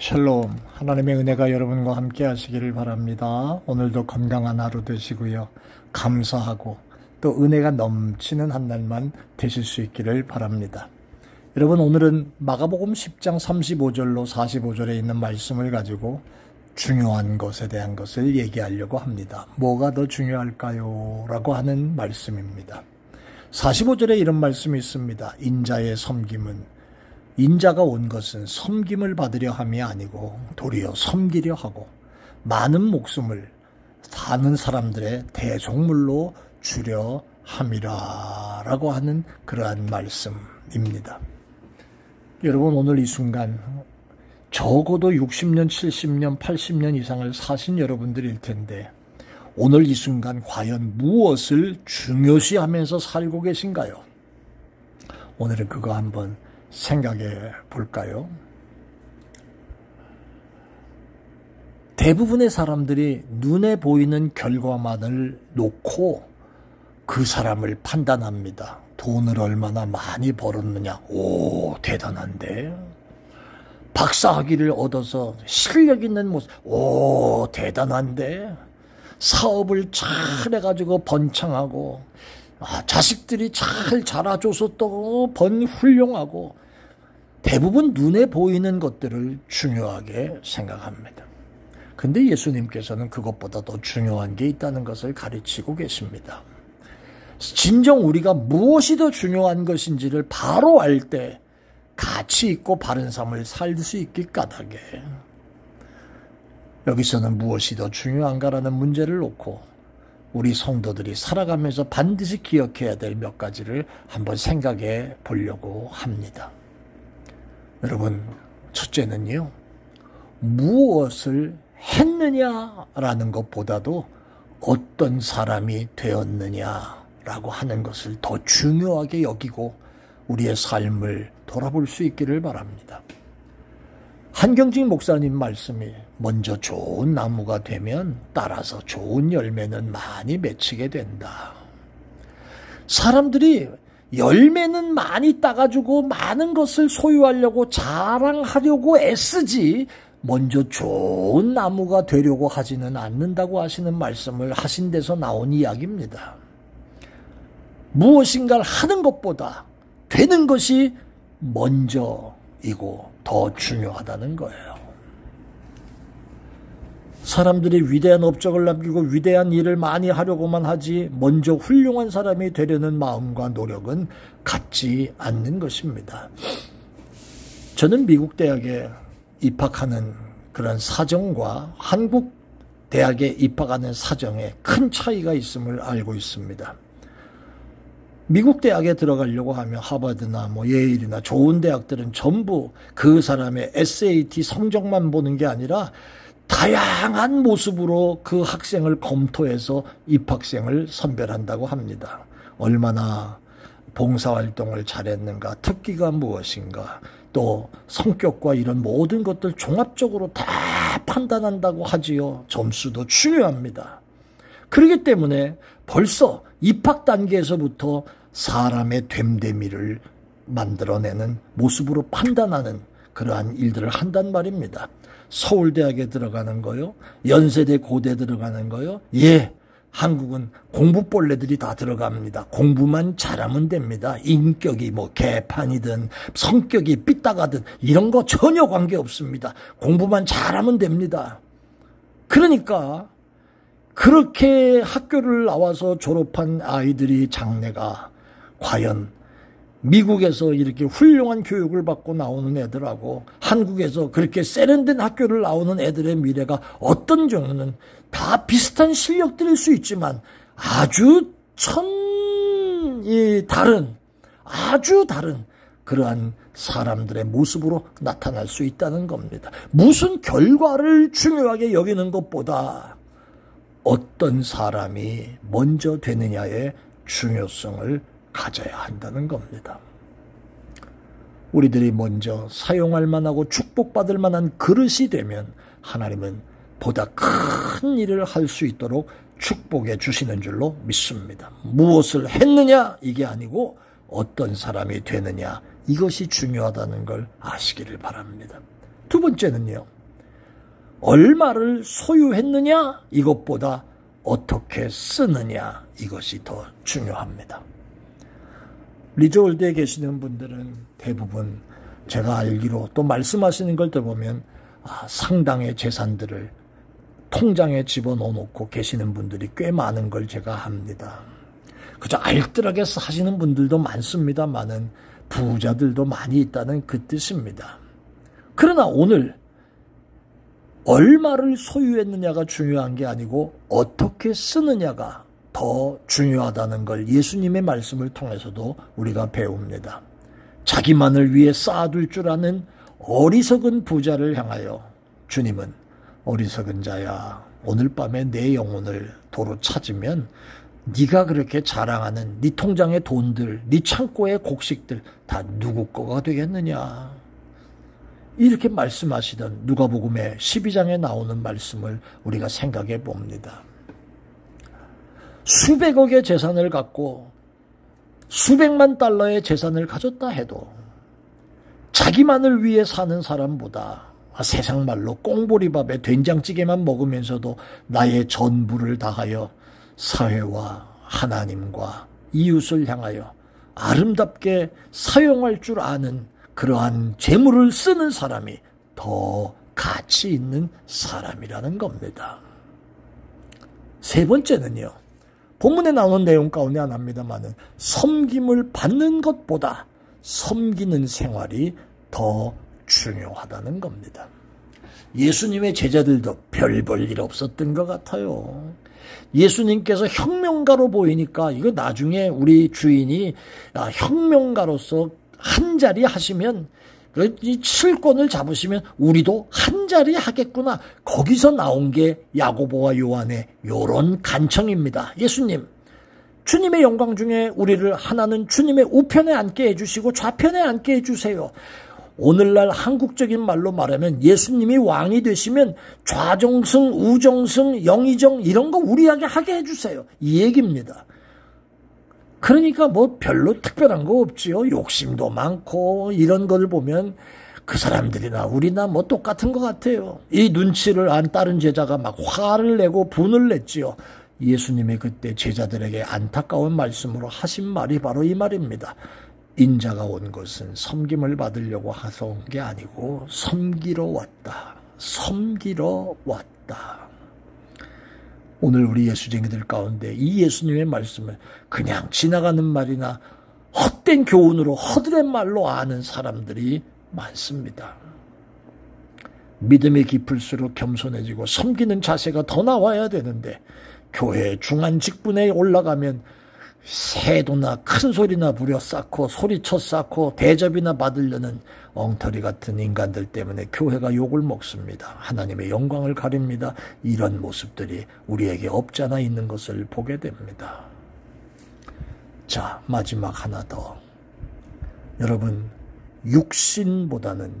샬롬, 하나님의 은혜가 여러분과 함께 하시기를 바랍니다. 오늘도 건강한 하루 되시고요. 감사하고 또 은혜가 넘치는 한 날만 되실 수 있기를 바랍니다. 여러분, 오늘은 마가복음 10장 35절로 45절에 있는 말씀을 가지고 중요한 것에 대한 것을 얘기하려고 합니다. 뭐가 더 중요할까요? 라고 하는 말씀입니다. 45절에 이런 말씀이 있습니다. 인자의 섬김은, 인자가 온 것은 섬김을 받으려 함이 아니고 도리어 섬기려 하고 많은 목숨을 사는 사람들의 대속물로 주려 함이라 라고 하는 그러한 말씀입니다. 여러분, 오늘 이 순간 적어도 60년, 70년, 80년 이상을 사신 여러분들일 텐데 오늘 이 순간 과연 무엇을 중요시하면서 살고 계신가요? 오늘은 그거 한번 생각해 볼까요? 대부분의 사람들이 눈에 보이는 결과만을 놓고 그 사람을 판단합니다. 돈을 얼마나 많이 벌었느냐. 오, 대단한데. 박사학위를 얻어서 실력 있는 모습. 오, 대단한데. 사업을 잘 해가지고 번창하고 자식들이 잘 자라줘서 또 훌륭하고 대부분 눈에 보이는 것들을 중요하게 생각합니다. 근데 예수님께서는 그것보다 더 중요한 게 있다는 것을 가르치고 계십니다. 진정 우리가 무엇이 더 중요한 것인지를 바로 알 때 가치 있고 바른 삶을 살 수 있기 까닭에 여기서는 무엇이 더 중요한가라는 문제를 놓고 우리 성도들이 살아가면서 반드시 기억해야 될 몇 가지를 한번 생각해 보려고 합니다. 여러분, 첫째는요, 무엇을 했느냐라는 것보다도 어떤 사람이 되었느냐라고 하는 것을 더 중요하게 여기고 우리의 삶을 돌아볼 수 있기를 바랍니다. 한경직 목사님 말씀이 먼저 좋은 나무가 되면 따라서 좋은 열매는 많이 맺히게 된다. 사람들이 열매는 많이 따가지고 많은 것을 소유하려고 자랑하려고 애쓰지 먼저 좋은 나무가 되려고 하지는 않는다고 하시는 말씀을 하신 데서 나온 이야기입니다. 무엇인가를 하는 것보다 되는 것이 먼저이고 더 중요하다는 거예요. 사람들이 위대한 업적을 남기고 위대한 일을 많이 하려고만 하지 먼저 훌륭한 사람이 되려는 마음과 노력은 같지 않는 것입니다. 저는 미국 대학에 입학하는 그런 사정과 한국 대학에 입학하는 사정에 큰 차이가 있음을 알고 있습니다. 미국 대학에 들어가려고 하면 하버드나 예일이나 좋은 대학들은 전부 그 사람의 SAT 성적만 보는 게 아니라 다양한 모습으로 그 학생을 검토해서 입학생을 선별한다고 합니다. 얼마나 봉사활동을 잘했는가, 특기가 무엇인가, 또 성격과 이런 모든 것들 종합적으로 다 판단한다고 하지요. 점수도 중요합니다. 그렇기 때문에 벌써 입학 단계에서부터 사람의 됨됨이를 만들어내는 모습으로 판단하는 그러한 일들을 한단 말입니다. 서울대학에 들어가는 거요, 연세대 고대 들어가는 거요. 예, 한국은 공부벌레들이 다 들어갑니다. 공부만 잘하면 됩니다. 인격이 개판이든 성격이 삐딱하든 이런 거 전혀 관계없습니다. 공부만 잘하면 됩니다. 그러니까 그렇게 학교를 나와서 졸업한 아이들이 장래가 과연 미국에서 이렇게 훌륭한 교육을 받고 나오는 애들하고 한국에서 그렇게 세련된 학교를 나오는 애들의 미래가 어떤 경우는 다 비슷한 실력들일 수 있지만 아주 아주 다른 그러한 사람들의 모습으로 나타날 수 있다는 겁니다. 무슨 결과를 중요하게 여기는 것보다 어떤 사람이 먼저 되느냐의 중요성을 가져야 한다는 겁니다. 우리들이 먼저 사용할 만하고 축복받을 만한 그릇이 되면 하나님은 보다 큰 일을 할 수 있도록 축복해 주시는 줄로 믿습니다. 무엇을 했느냐 이게 아니고 어떤 사람이 되느냐 이것이 중요하다는 걸 아시기를 바랍니다. 두 번째는요, 얼마를 소유했느냐 이것보다 어떻게 쓰느냐 이것이 더 중요합니다. 리조월드에 계시는 분들은 대부분 제가 알기로 또 말씀하시는 걸 들어보면 상당의 재산들을 통장에 집어넣어놓고 계시는 분들이 꽤 많은 걸 제가 압니다. 그저 알뜰하게 사시는 분들도 많습니다만은 부자들도 많이 있다는 그 뜻입니다. 그러나 오늘 얼마를 소유했느냐가 중요한 게 아니고 어떻게 쓰느냐가 더 중요하다는 걸 예수님의 말씀을 통해서도 우리가 배웁니다. 자기만을 위해 쌓아둘 줄 아는 어리석은 부자를 향하여 주님은 어리석은 자야, 오늘 밤에 내 영혼을 도로 찾으면 네가 그렇게 자랑하는 네 통장의 돈들, 네 창고의 곡식들 다 누구 거가 되겠느냐. 이렇게 말씀하시던 누가복음의 12장에 나오는 말씀을 우리가 생각해 봅니다. 수백억의 재산을 갖고 수백만 달러의 재산을 가졌다 해도 자기만을 위해 사는 사람보다 세상 말로 꽁보리밥에 된장찌개만 먹으면서도 나의 전부를 다하여 사회와 하나님과 이웃을 향하여 아름답게 사용할 줄 아는 그러한 재물을 쓰는 사람이 더 가치 있는 사람이라는 겁니다. 세 번째는요. 본문에 나오는 내용 가운데 하나입니다만은 섬김을 받는 것보다 섬기는 생활이 더 중요하다는 겁니다. 예수님의 제자들도 별 볼 일 없었던 것 같아요. 예수님께서 혁명가로 보이니까 이거 나중에 우리 주인이 혁명가로서 한 자리 하시면 이 칠권을 잡으시면 우리도 한 자리 하겠구나. 거기서 나온 게 야고보와 요한의 요런 간청입니다. 예수님, 주님의 영광 중에 우리를 하나는 주님의 우편에 앉게 해주시고 좌편에 앉게 해주세요. 오늘날 한국적인 말로 말하면 예수님이 왕이 되시면 좌정승, 우정승, 영의정 이런 거 우리에게 하게 해주세요. 이 얘기입니다. 그러니까 뭐 별로 특별한 거 없지요. 욕심도 많고 이런 걸 보면 그 사람들이나 우리나 뭐 똑같은 것 같아요. 이 눈치를 안 다른 제자가 막 화를 내고 분을 냈지요. 예수님이 그때 제자들에게 안타까운 말씀으로 하신 말이 바로 이 말입니다. 인자가 온 것은 섬김을 받으려고 해서 온 게 아니고 섬기러 왔다. 섬기러 왔다. 오늘 우리 예수쟁이들 가운데 이 예수님의 말씀을 그냥 지나가는 말이나 헛된 교훈으로 허드렛 말로 아는 사람들이 많습니다. 믿음이 깊을수록 겸손해지고 섬기는 자세가 더 나와야 되는데 교회 중한 직분에 올라가면 새도나 큰 소리나 부려 쌓고 소리쳐 쌓고 대접이나 받으려는 엉터리 같은 인간들 때문에 교회가 욕을 먹습니다. 하나님의 영광을 가립니다. 이런 모습들이 우리에게 없잖아 있는 것을 보게 됩니다. 자, 마지막 하나 더. 여러분, 육신보다는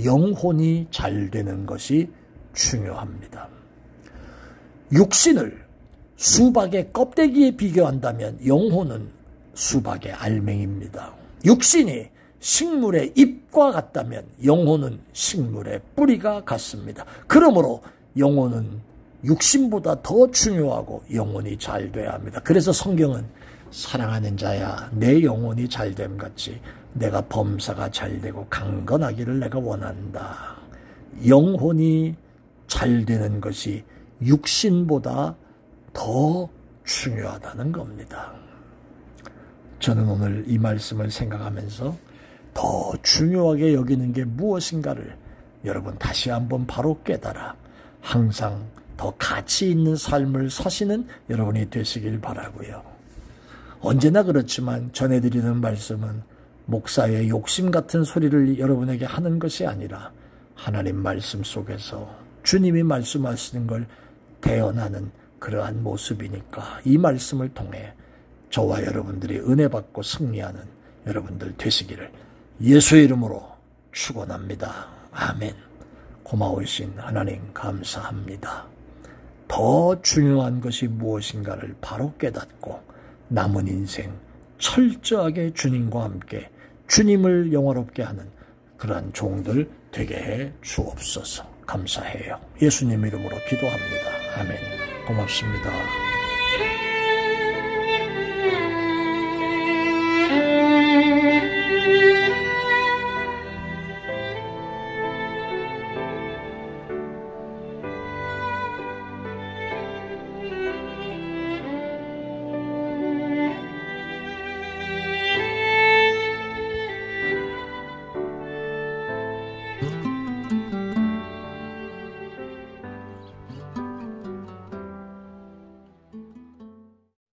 영혼이 잘 되는 것이 중요합니다. 육신을 수박의 껍데기에 비교한다면 영혼은 수박의 알맹이입니다. 육신이 식물의 잎과 같다면 영혼은 식물의 뿌리가 같습니다. 그러므로 영혼은 육신보다 더 중요하고 영혼이 잘 돼야 합니다. 그래서 성경은 사랑하는 자야 내 영혼이 잘됨 같이 내가 범사가 잘되고 강건하기를 내가 원한다. 영혼이 잘 되는 것이 육신보다 더 중요하다는 겁니다. 저는 오늘 이 말씀을 생각하면서 더 중요하게 여기는 게 무엇인가를 여러분 다시 한번 바로 깨달아 항상 더 가치 있는 삶을 사시는 여러분이 되시길 바라고요. 언제나 그렇지만 전해드리는 말씀은 목사의 욕심 같은 소리를 여러분에게 하는 것이 아니라 하나님 말씀 속에서 주님이 말씀하시는 걸 대언하는 그러한 모습이니까 이 말씀을 통해 저와 여러분들이 은혜 받고 승리하는 여러분들 되시기를 예수의 이름으로 축원합니다. 아멘. 고마우신 하나님 감사합니다. 더 중요한 것이 무엇인가를 바로 깨닫고 남은 인생 철저하게 주님과 함께 주님을 영화롭게 하는 그러한 종들 되게 해 주옵소서. 감사해요. 예수님 이름으로 기도합니다. 아멘. 고맙습니다.